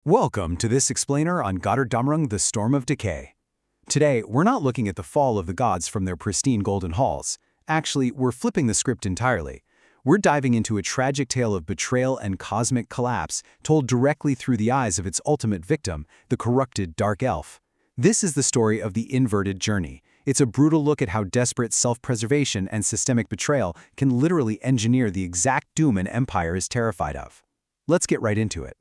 Welcome to this explainer on Götterdämmerung, the Storm of Decay. Today, we're not looking at the fall of the gods from their pristine golden halls. Actually, we're flipping the script entirely. We're diving into a tragic tale of betrayal and cosmic collapse told directly through the eyes of its ultimate victim, the corrupted Dark Elf. This is the story of the inverted journey. It's a brutal look at how desperate self-preservation and systemic betrayal can literally engineer the exact doom an empire is terrified of. Let's get right into it.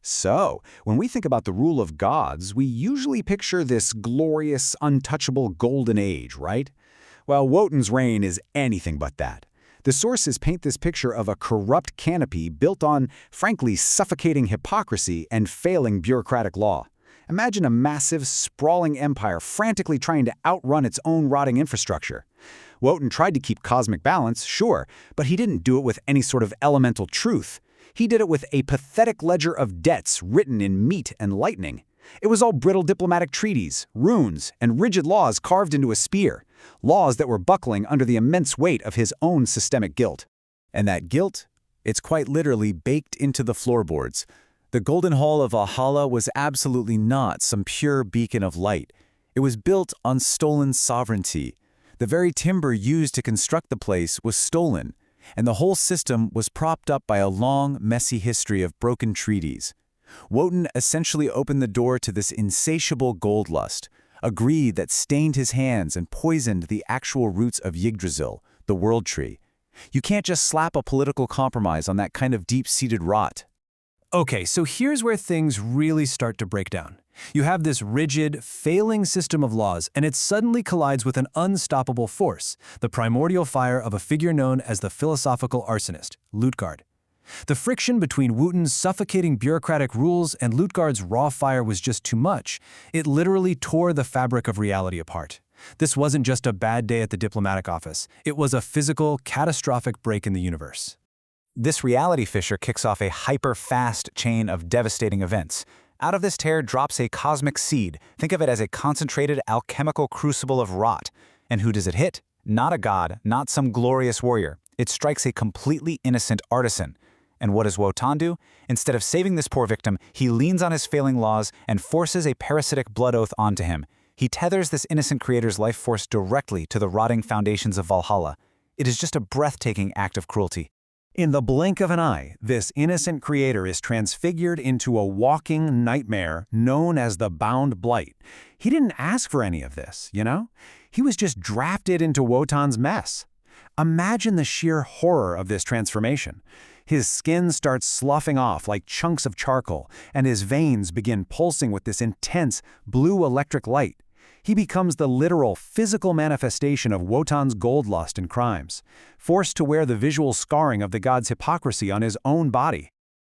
So, when we think about the rule of gods, we usually picture this glorious, untouchable golden age, right? Well, Wotan's reign is anything but that. The sources paint this picture of a corrupt canopy built on, frankly, suffocating hypocrisy and failing bureaucratic law. Imagine a massive, sprawling empire frantically trying to outrun its own rotting infrastructure. Wotan tried to keep cosmic balance, sure, but he didn't do it with any sort of elemental truth. He did it with a pathetic ledger of debts written in meat and lightning. It was all brittle diplomatic treaties, runes, and rigid laws carved into a spear, laws that were buckling under the immense weight of his own systemic guilt. And that guilt? It's quite literally baked into the floorboards. The Golden Hall of Valhalla was absolutely not some pure beacon of light. It was built on stolen sovereignty. The very timber used to construct the place was stolen, and the whole system was propped up by a long, messy history of broken treaties. Wotan essentially opened the door to this insatiable gold lust, a greed that stained his hands and poisoned the actual roots of Yggdrasil, the World Tree. You can't just slap a political compromise on that kind of deep-seated rot. Okay, so here's where things really start to break down. You have this rigid, failing system of laws, and it suddenly collides with an unstoppable force, the primordial fire of a figure known as the philosophical arsonist, Lutgard. The friction between Wotan's suffocating bureaucratic rules and Lutgard's raw fire was just too much. It literally tore the fabric of reality apart. This wasn't just a bad day at the diplomatic office. It was a physical, catastrophic break in the universe. This reality fissure kicks off a hyper-fast chain of devastating events. Out of this tear drops a cosmic seed. Think of it as a concentrated alchemical crucible of rot. And who does it hit? Not a god, not some glorious warrior. It strikes a completely innocent artisan. And what does Wotan do? Instead of saving this poor victim, he leans on his failing laws and forces a parasitic blood oath onto him. He tethers this innocent creator's life force directly to the rotting foundations of Valhalla. It is just a breathtaking act of cruelty. In the blink of an eye, this innocent creator is transfigured into a walking nightmare known as the Bound Blight. He didn't ask for any of this, you know? He was just drafted into Wotan's mess. Imagine the sheer horror of this transformation. His skin starts sloughing off like chunks of charcoal, and his veins begin pulsing with this intense blue electric light. He becomes the literal, physical manifestation of Wotan's gold lust and crimes, forced to wear the visual scarring of the god's hypocrisy on his own body.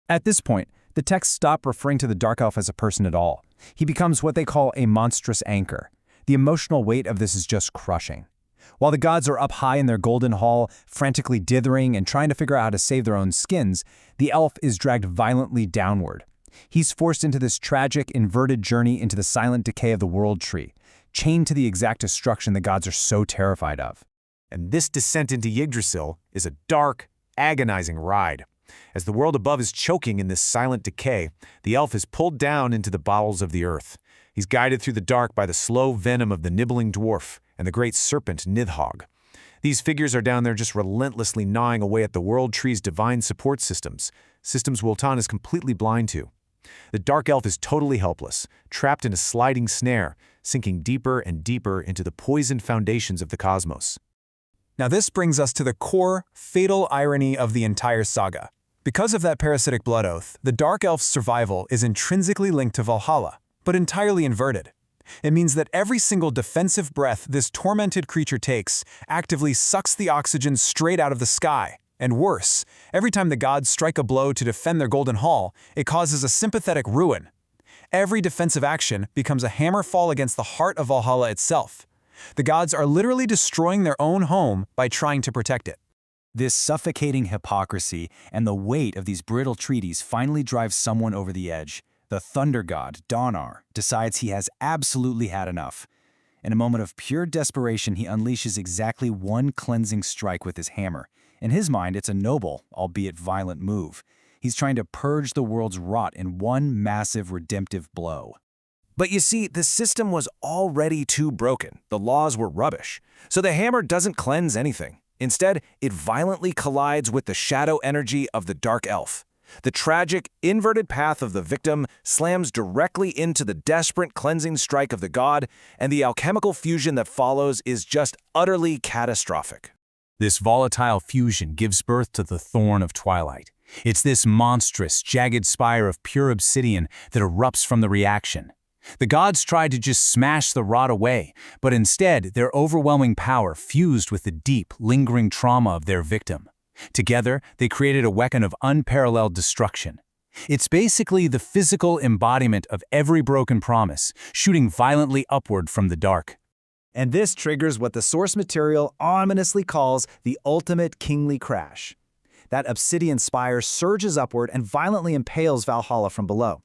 At this point, the texts stop referring to the Dark Elf as a person at all. He becomes what they call a monstrous anchor. The emotional weight of this is just crushing. While the gods are up high in their golden hall, frantically dithering and trying to figure out how to save their own skins, the elf is dragged violently downward. He's forced into this tragic, inverted journey into the silent decay of the World Tree, chained to the exact destruction the gods are so terrified of. And this descent into Yggdrasil is a dark, agonizing ride. As the world above is choking in this silent decay, the elf is pulled down into the bowels of the earth. He's guided through the dark by the slow venom of the nibbling dwarf and the great serpent Nidhogg. These figures are down there just relentlessly gnawing away at the World Tree's divine support systems Wotan is completely blind to. The Dark Elf is totally helpless, trapped in a sliding snare, sinking deeper and deeper into the poisoned foundations of the cosmos. Now this brings us to the core, fatal irony of the entire saga. Because of that parasitic blood oath, the Dark Elf's survival is intrinsically linked to Valhalla, but entirely inverted. It means that every single defensive breath this tormented creature takes actively sucks the oxygen straight out of the sky. And worse, every time the gods strike a blow to defend their golden hall, it causes a sympathetic ruin. Every defensive action becomes a hammer fall against the heart of Valhalla itself. The gods are literally destroying their own home by trying to protect it. This suffocating hypocrisy and the weight of these brittle treaties finally drives someone over the edge. The thunder god, Donar, decides he has absolutely had enough. In a moment of pure desperation, he unleashes exactly one cleansing strike with his hammer. In his mind, it's a noble, albeit violent move. He's trying to purge the world's rot in one massive redemptive blow. But you see, the system was already too broken. The laws were rubbish. So the hammer doesn't cleanse anything. Instead, it violently collides with the shadow energy of the Dark Elf. The tragic, inverted path of the victim slams directly into the desperate cleansing strike of the god, and the alchemical fusion that follows is just utterly catastrophic. This volatile fusion gives birth to the Thorn of Twilight. It's this monstrous, jagged spire of pure obsidian that erupts from the reaction. The gods tried to just smash the rot away, but instead their overwhelming power fused with the deep, lingering trauma of their victim. Together, they created a weapon of unparalleled destruction. It's basically the physical embodiment of every broken promise, shooting violently upward from the dark. And this triggers what the source material ominously calls the ultimate kingly crash. That obsidian spire surges upward and violently impales Valhalla from below.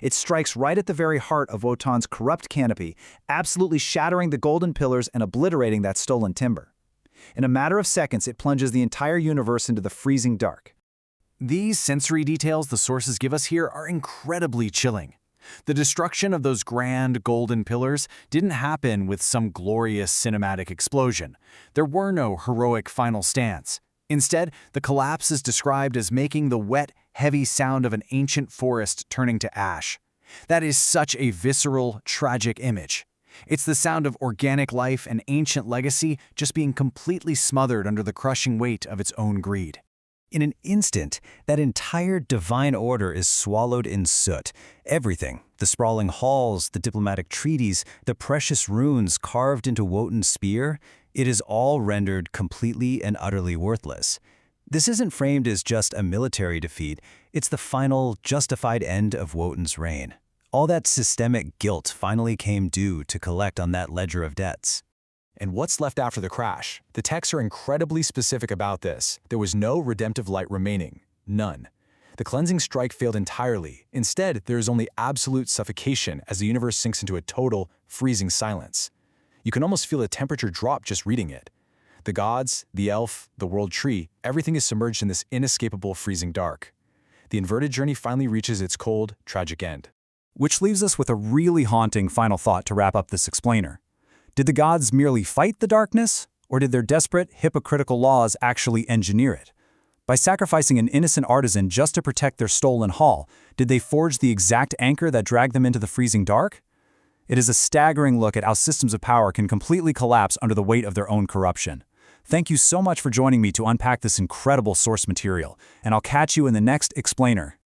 It strikes right at the very heart of Wotan's corrupt canopy, absolutely shattering the golden pillars and obliterating that stolen timber. In a matter of seconds, it plunges the entire universe into the freezing dark. These sensory details the sources give us here are incredibly chilling. The destruction of those grand golden pillars didn't happen with some glorious cinematic explosion. There were no heroic final stands. Instead, the collapse is described as making the wet, heavy sound of an ancient forest turning to ash. That is such a visceral, tragic image. It's the sound of organic life and ancient legacy just being completely smothered under the crushing weight of its own greed. In an instant, that entire divine order is swallowed in soot. Everything, the sprawling halls, the diplomatic treaties, the precious runes carved into Wotan's spear, it is all rendered completely and utterly worthless. This isn't framed as just a military defeat, it's the final, justified end of Wotan's reign. All that systemic guilt finally came due to collect on that ledger of debts. And what's left after the crash? The texts are incredibly specific about this. There was no redemptive light remaining. None. The cleansing strike failed entirely. Instead, there is only absolute suffocation as the universe sinks into a total, freezing silence. You can almost feel the temperature drop just reading it. The gods, the elf, the world tree, everything is submerged in this inescapable freezing dark. The inverted journey finally reaches its cold, tragic end. Which leaves us with a really haunting final thought to wrap up this explainer. Did the gods merely fight the darkness, or did their desperate, hypocritical laws actually engineer it? By sacrificing an innocent artisan just to protect their stolen haul, did they forge the exact anchor that dragged them into the freezing dark? It is a staggering look at how systems of power can completely collapse under the weight of their own corruption. Thank you so much for joining me to unpack this incredible source material, and I'll catch you in the next explainer.